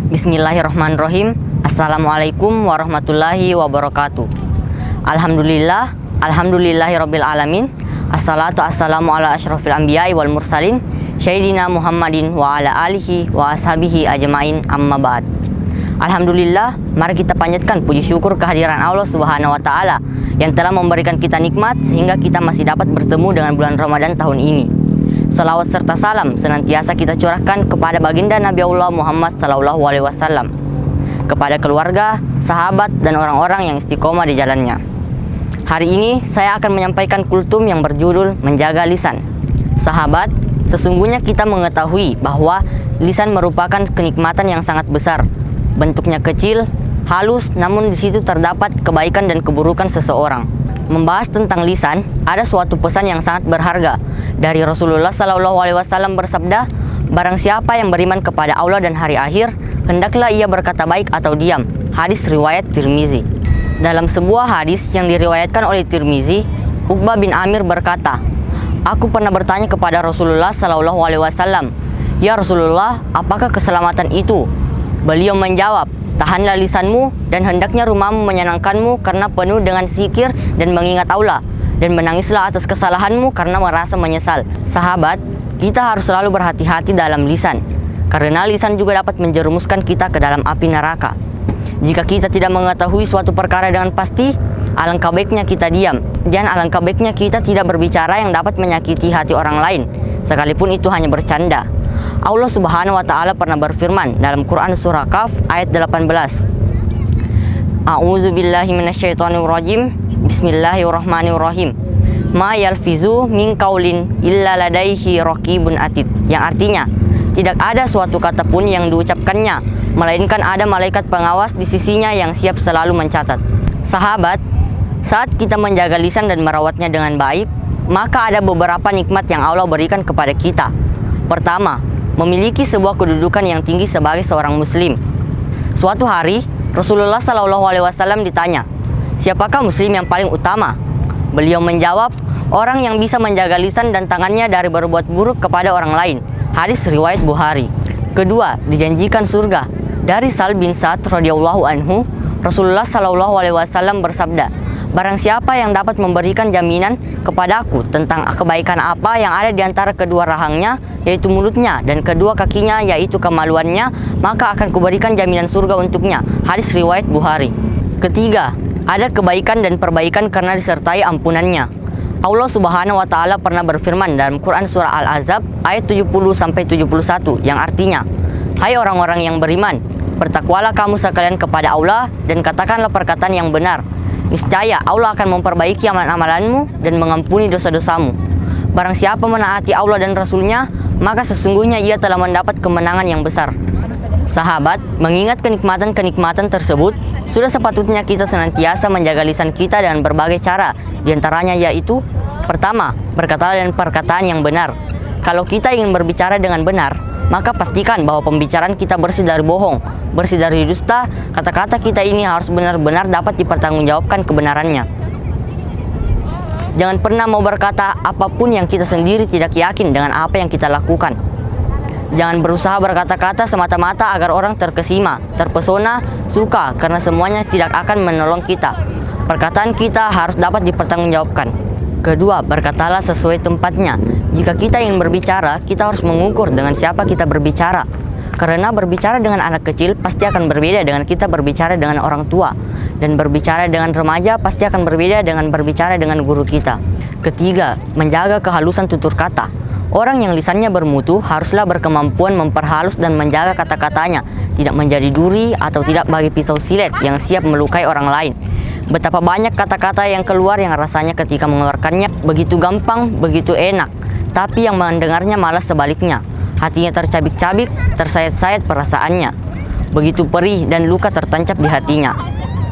Bismillahirrahmanirrahim. Assalamualaikum warahmatullahi wabarakatuh. Alhamdulillahirabbil alamin. Assalatu assalamu ala asyrafil anbiya'i wal mursalin Sayyidina Muhammadin wa ala alihi wa ashabihi ajmain, amma ba'd. Alhamdulillah, mari kita panjatkan puji syukur kehadiran Allah Subhanahu wa taala yang telah memberikan kita nikmat sehingga kita masih dapat bertemu dengan bulan Ramadan tahun ini. Salawat serta salam senantiasa kita curahkan kepada baginda Nabi Allah Muhammad SAW, kepada keluarga, sahabat, dan orang-orang yang istiqomah di jalannya. Hari ini saya akan menyampaikan kultum yang berjudul Menjaga Lisan. Sahabat, sesungguhnya kita mengetahui bahwa lisan merupakan kenikmatan yang sangat besar. Bentuknya kecil, halus, namun di situ terdapat kebaikan dan keburukan seseorang. Membahas tentang lisan, ada suatu pesan yang sangat berharga dari Rasulullah SAW bersabda, barang siapa yang beriman kepada Allah dan hari akhir, hendaklah ia berkata baik atau diam. Hadis riwayat Tirmizi. Dalam sebuah hadis yang diriwayatkan oleh Tirmizi, Uqbah bin Amir berkata, aku pernah bertanya kepada Rasulullah SAW, ya Rasulullah, apakah keselamatan itu? Beliau menjawab, tahanlah lisanmu dan hendaknya rumahmu menyenangkanmu karena penuh dengan zikir dan mengingat Allah, dan menangislah atas kesalahanmu karena merasa menyesal. Sahabat, kita harus selalu berhati-hati dalam lisan, karena lisan juga dapat menjerumuskan kita ke dalam api neraka. Jika kita tidak mengetahui suatu perkara dengan pasti, alangkah baiknya kita diam, dan alangkah baiknya kita tidak berbicara yang dapat menyakiti hati orang lain, sekalipun itu hanya bercanda. Allah Subhanahu wa taala pernah berfirman dalam Quran surah Qaf ayat 18. A'udzu billahi minasyaitonir rajim. Bismillahirrahmanirrahim. Ma yalfizu min qaulin illa ladaihi raqibun atid. Yang artinya, tidak ada suatu kata pun yang diucapkannya melainkan ada malaikat pengawas di sisinya yang siap selalu mencatat. Sahabat, saat kita menjaga lisan dan merawatnya dengan baik, maka ada beberapa nikmat yang Allah berikan kepada kita. Pertama, memiliki sebuah kedudukan yang tinggi sebagai seorang muslim. Suatu hari, Rasulullah SAW ditanya, siapakah muslim yang paling utama? Beliau menjawab, orang yang bisa menjaga lisan dan tangannya dari berbuat buruk kepada orang lain. Hadis riwayat Bukhari. Kedua, dijanjikan surga. Dari Sal bin Sa'ad radhiyallahu anhu, Rasulullah SAW bersabda, barang siapa yang dapat memberikan jaminan kepadaku tentang kebaikan apa yang ada di antara kedua rahangnya, yaitu mulutnya, dan kedua kakinya, yaitu kemaluannya, maka akan kuberikan jaminan surga untuknya. Hadis riwayat Bukhari. Ketiga, ada kebaikan dan perbaikan karena disertai ampunannya. Allah Subhanahu wa taala pernah berfirman dalam Quran surah Al-Ahzab ayat 70-71 yang artinya, hai orang-orang yang beriman, bertakwalah kamu sekalian kepada Allah dan katakanlah perkataan yang benar. Niscaya Allah akan memperbaiki amalan-amalanmu dan mengampuni dosa-dosamu. Barang siapa menaati Allah dan Rasul-Nya, maka sesungguhnya ia telah mendapat kemenangan yang besar. Sahabat, mengingat kenikmatan-kenikmatan tersebut, sudah sepatutnya kita senantiasa menjaga lisan kita dengan berbagai cara. Di antaranya yaitu, pertama, berkata dan perkataan yang benar. Kalau kita ingin berbicara dengan benar, maka pastikan bahwa pembicaraan kita bersih dari bohong, bersih dari dusta. Kata-kata kita ini harus benar-benar dapat dipertanggungjawabkan kebenarannya. Jangan pernah mau berkata apapun yang kita sendiri tidak yakin dengan apa yang kita lakukan. Jangan berusaha berkata-kata semata-mata agar orang terkesima, terpesona, suka, karena semuanya tidak akan menolong kita. Perkataan kita harus dapat dipertanggungjawabkan. Kedua, berkatalah sesuai tempatnya. Jika kita ingin berbicara, kita harus mengukur dengan siapa kita berbicara. Karena berbicara dengan anak kecil pasti akan berbeda dengan kita berbicara dengan orang tua. Dan berbicara dengan remaja pasti akan berbeda dengan berbicara dengan guru kita. Ketiga, menjaga kehalusan tutur kata. Orang yang lisannya bermutu haruslah berkemampuan memperhalus dan menjaga kata-katanya, tidak menjadi duri atau tidak bagi pisau silet yang siap melukai orang lain. Betapa banyak kata-kata yang keluar yang rasanya ketika mengeluarkannya begitu gampang, begitu enak, tapi yang mendengarnya malah sebaliknya. Hatinya tercabik-cabik, tersayat-sayat perasaannya. Begitu perih dan luka tertancap di hatinya.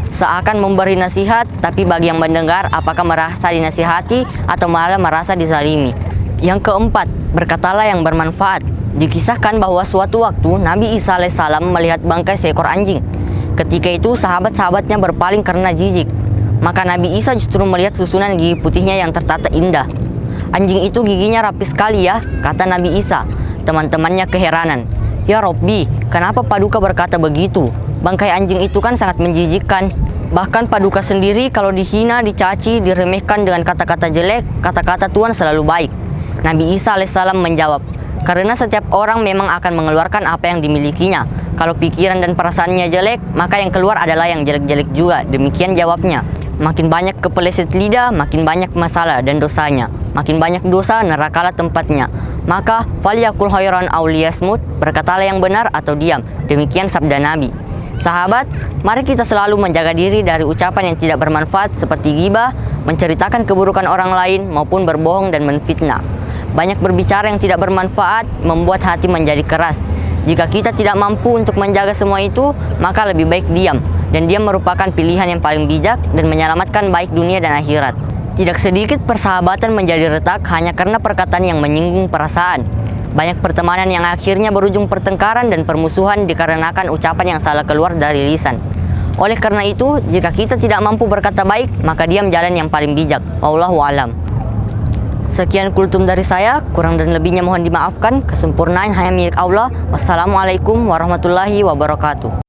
Seakan memberi nasihat, tapi bagi yang mendengar apakah merasa dinasihati atau malah merasa dizalimi. Yang keempat, berkatalah yang bermanfaat. Dikisahkan bahwa suatu waktu Nabi Isa AS melihat bangkai seekor anjing. Ketika itu sahabat-sahabatnya berpaling karena jijik. Maka Nabi Isa justru melihat susunan gigi putihnya yang tertata indah. "Anjing itu giginya rapi sekali ya," kata Nabi Isa. Teman-temannya keheranan. "Ya Robbi, kenapa Paduka berkata begitu? Bangkai anjing itu kan sangat menjijikkan. Bahkan Paduka sendiri kalau dihina, dicaci, diremehkan dengan kata-kata jelek, kata-kata Tuhan selalu baik." Nabi Isa alaihissalam menjawab, "Karena setiap orang memang akan mengeluarkan apa yang dimilikinya. Kalau pikiran dan perasaannya jelek, maka yang keluar adalah yang jelek-jelek juga." Demikian jawabnya. Makin banyak kepeleset lidah, makin banyak masalah dan dosanya. Makin banyak dosa, nerakalah tempatnya. Maka falyakul khairan aw liyasmut, berkatalah yang benar atau diam. Demikian sabda Nabi. Sahabat, mari kita selalu menjaga diri dari ucapan yang tidak bermanfaat seperti ghibah, menceritakan keburukan orang lain, maupun berbohong dan menfitnah. Banyak berbicara yang tidak bermanfaat membuat hati menjadi keras. Jika kita tidak mampu untuk menjaga semua itu, maka lebih baik diam. Dan diam merupakan pilihan yang paling bijak dan menyelamatkan baik dunia dan akhirat. Tidak sedikit persahabatan menjadi retak hanya karena perkataan yang menyinggung perasaan. Banyak pertemanan yang akhirnya berujung pertengkaran dan permusuhan dikarenakan ucapan yang salah keluar dari lisan. Oleh karena itu, jika kita tidak mampu berkata baik, maka diam jalan yang paling bijak. Wallahu a'lam. Sekian kultum dari saya, kurang dan lebihnya mohon dimaafkan. Kesempurnaan hanya milik Allah. Wassalamualaikum warahmatullahi wabarakatuh.